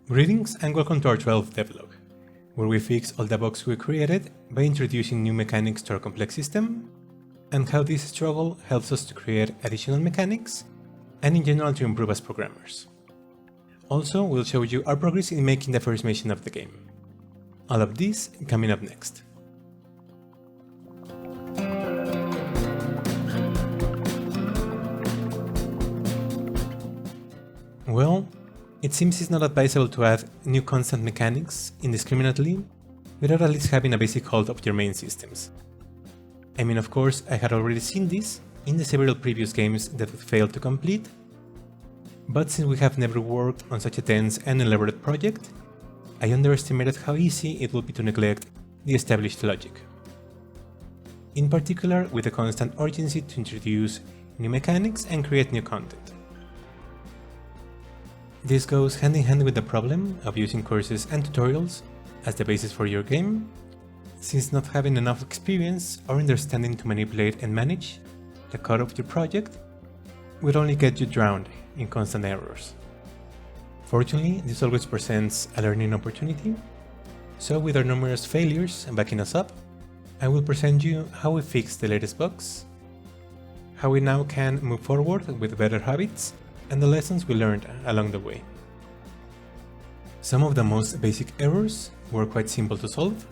Greetings and welcome to our 12th devlog, where we fix all the bugs we created by introducing new mechanics to our complex system, and how this struggle helps us to create additional mechanics, and in general to improve as programmers. Also, we'll show you our progress in making the first mission of the game. All of this coming up next. Well, it seems it's not advisable to add new constant mechanics indiscriminately without at least having a basic hold of your main systems. I mean, of course, I had already seen this in the several previous games that we failed to complete, but since we have never worked on such a dense and elaborate project, I underestimated how easy it would be to neglect the established logic. In particular, with the constant urgency to introduce new mechanics and create new content. This goes hand in hand with the problem of using courses and tutorials as the basis for your game, since not having enough experience or understanding to manipulate and manage the code of your project will only get you drowned in constant errors. Fortunately, this always presents a learning opportunity, so with our numerous failures backing us up, I will present you how we fixed the latest bugs, how we now can move forward with better habits, and the lessons we learned along the way. Some of the most basic errors were quite simple to solve,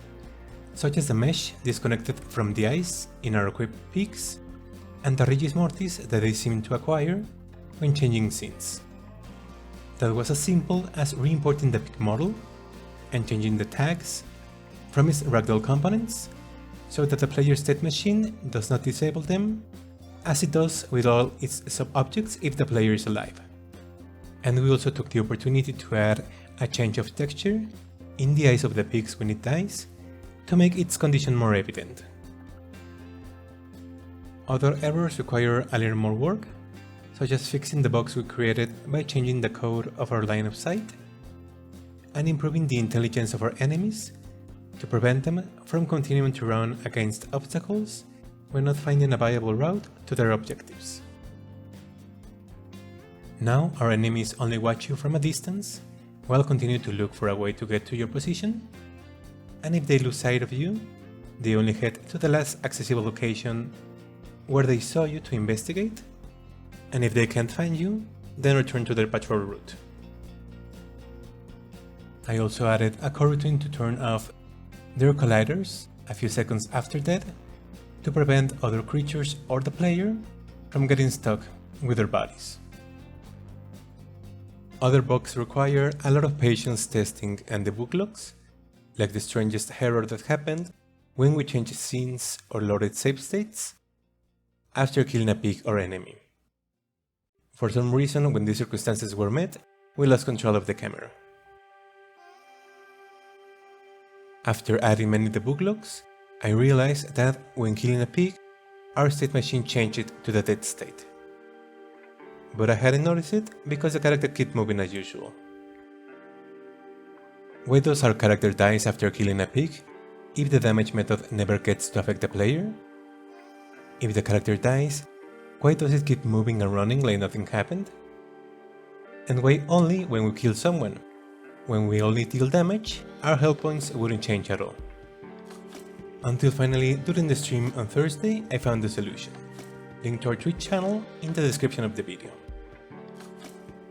such as the mesh disconnected from the ice in our equipped peaks, and the rigis mortis that they seem to acquire when changing scenes. That was as simple as re-importing the peak model and changing the tags from its ragdoll components so that the player's state machine does not disable them, as it does with all its sub-objects if the player is alive. And we also took the opportunity to add a change of texture in the eyes of the pigs when it dies to make its condition more evident. Other errors require a little more work, such as fixing the bugs we created by changing the code of our line of sight, and improving the intelligence of our enemies to prevent them from continuing to run against obstacles when not finding a viable route to their objectives. Now our enemies only watch you from a distance, while continue to look for a way to get to your position, and if they lose sight of you, they only head to the last accessible location where they saw you to investigate, and if they can't find you, then return to their patrol route. I also added a coroutine to turn off their colliders a few seconds after death, to prevent other creatures or the player from getting stuck with their bodies. Other bugs require a lot of patience testing and debug logs, like the strangest error that happened when we changed scenes or loaded save states after killing a pig or enemy. For some reason, when these circumstances were met, we lost control of the camera. After adding many debug logs, I realized that when killing a pig, our state machine changed it to the dead state. But I hadn't noticed it because the character kept moving as usual. Why does our character dies after killing a pig if the damage method never gets to affect the player? If the character dies, why does it keep moving and running like nothing happened? And why only when we kill someone? When we only deal damage, our health points wouldn't change at all. Until finally, during the stream on Thursday, I found the solution. Link to our Twitch channel in the description of the video.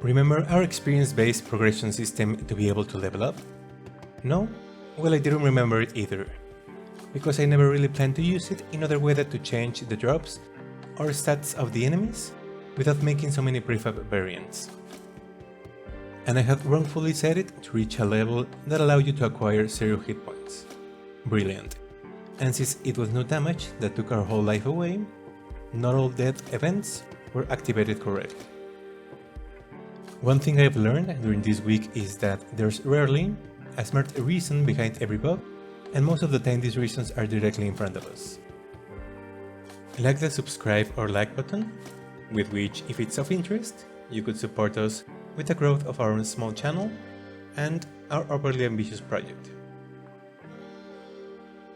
Remember our experience-based progression system to be able to level up? No? Well, I didn't remember it either, because I never really planned to use it in other way than to change the drops or stats of the enemies without making so many prefab variants. And I had wrongfully set it to reach a level that allowed you to acquire 0 hit points. Brilliant. And since it was no damage that took our whole life away, not all death events were activated correctly. One thing I've learned during this week is that there's rarely a smart reason behind every bug, and most of the time these reasons are directly in front of us. Like the subscribe or like button, with which, if it's of interest, you could support us with the growth of our small channel and our overly ambitious project.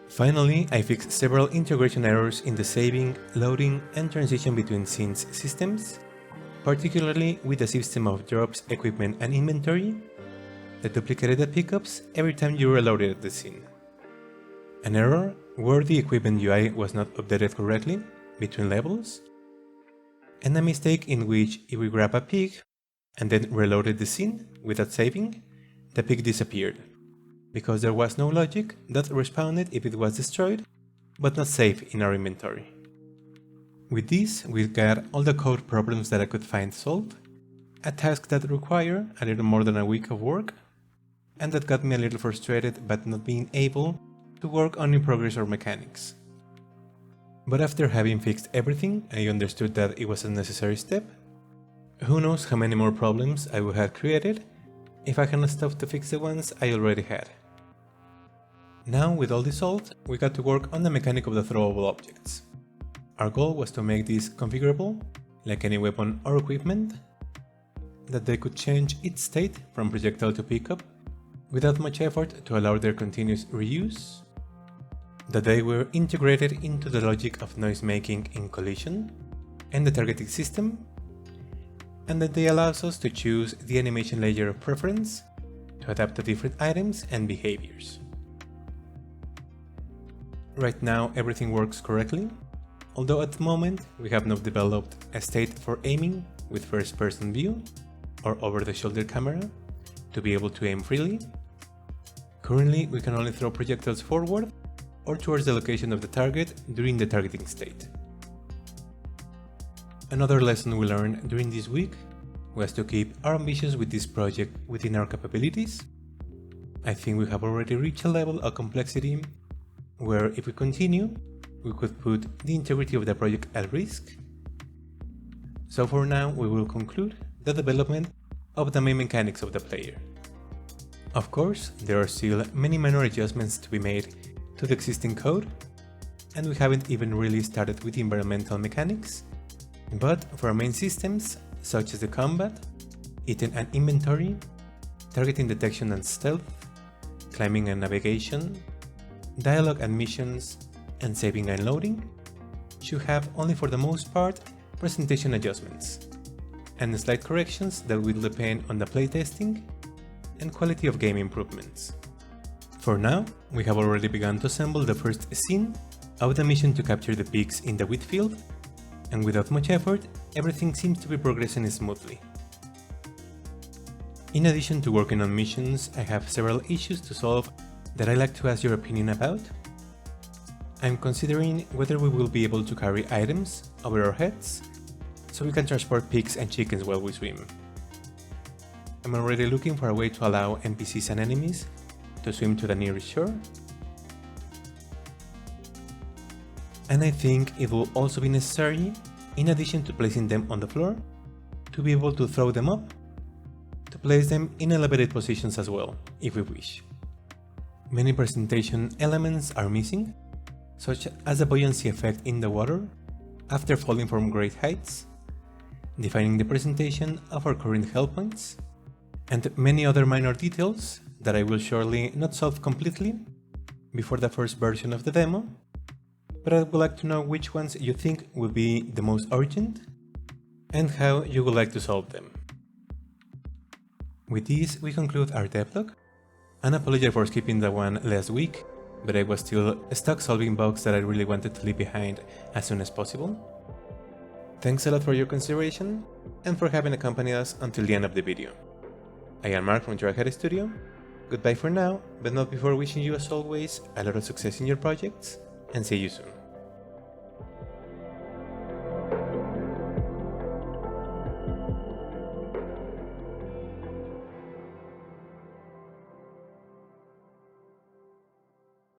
Finally, I fixed several integration errors in the saving, loading, and transition between scenes systems, particularly with the system of drops, equipment, and inventory, that duplicated the pickups every time you reloaded the scene. An error where the equipment UI was not updated correctly between levels, and a mistake in which if we grab a pig and then reloaded the scene without saving, the pig disappeared, because there was no logic that respawned if it was destroyed, but not saved in our inventory. With this, we got all the code problems that I could find solved, a task that required a little more than a week of work, and that got me a little frustrated by not being able to work on in progress or mechanics. But after having fixed everything, I understood that it was a necessary step. Who knows how many more problems I would have created if I hadn't stopped to fix the ones I already had. Now, with all this solved, we got to work on the mechanic of the throwable objects. Our goal was to make these configurable, like any weapon or equipment, that they could change its state from projectile to pickup without much effort to allow their continuous reuse, that they were integrated into the logic of noise making in collision and the targeting system, and that they allows us to choose the animation layer of preference to adapt to different items and behaviors. Right now everything works correctly, although at the moment we have not developed a state for aiming with first-person view or over-the-shoulder camera to be able to aim freely. Currently we can only throw projectiles forward or towards the location of the target during the targeting state. Another lesson we learned during this week was to keep our ambitions with this project within our capabilities. I think we have already reached a level of complexity where if we continue, we could put the integrity of the project at risk. So for now, we will conclude the development of the main mechanics of the player. Of course, there are still many minor adjustments to be made to the existing code, and we haven't even really started with the environmental mechanics, but for our main systems, such as the combat, item and inventory, targeting detection and stealth, climbing and navigation, dialogue and missions, and saving and loading, should have only for the most part presentation adjustments, and slight corrections that will depend on the playtesting and quality of game improvements. For now, we have already begun to assemble the first scene of the mission to capture the pigs in the wheat field, and without much effort, everything seems to be progressing smoothly. In addition to working on missions, I have several issues to solve that I'd like to ask your opinion about. I'm considering whether we will be able to carry items over our heads, so we can transport pigs and chickens while we swim. I'm already looking for a way to allow NPCs and enemies to swim to the nearest shore. And I think it will also be necessary, in addition to placing them on the floor, to be able to throw them up, to place them in elevated positions as well, if we wish. Many presentation elements are missing, such as the buoyancy effect in the water after falling from great heights, defining the presentation of our current health points, and many other minor details that I will surely not solve completely before the first version of the demo, but I would like to know which ones you think will be the most urgent and how you would like to solve them. With this, we conclude our devlog. An apology for skipping the one last week, but I was still stuck solving bugs that I really wanted to leave behind as soon as possible. Thanks a lot for your consideration and for having accompanied us until the end of the video. I am Mark from Draghead Studio. Goodbye for now, but not before wishing you as always a lot of success in your projects, and see you soon.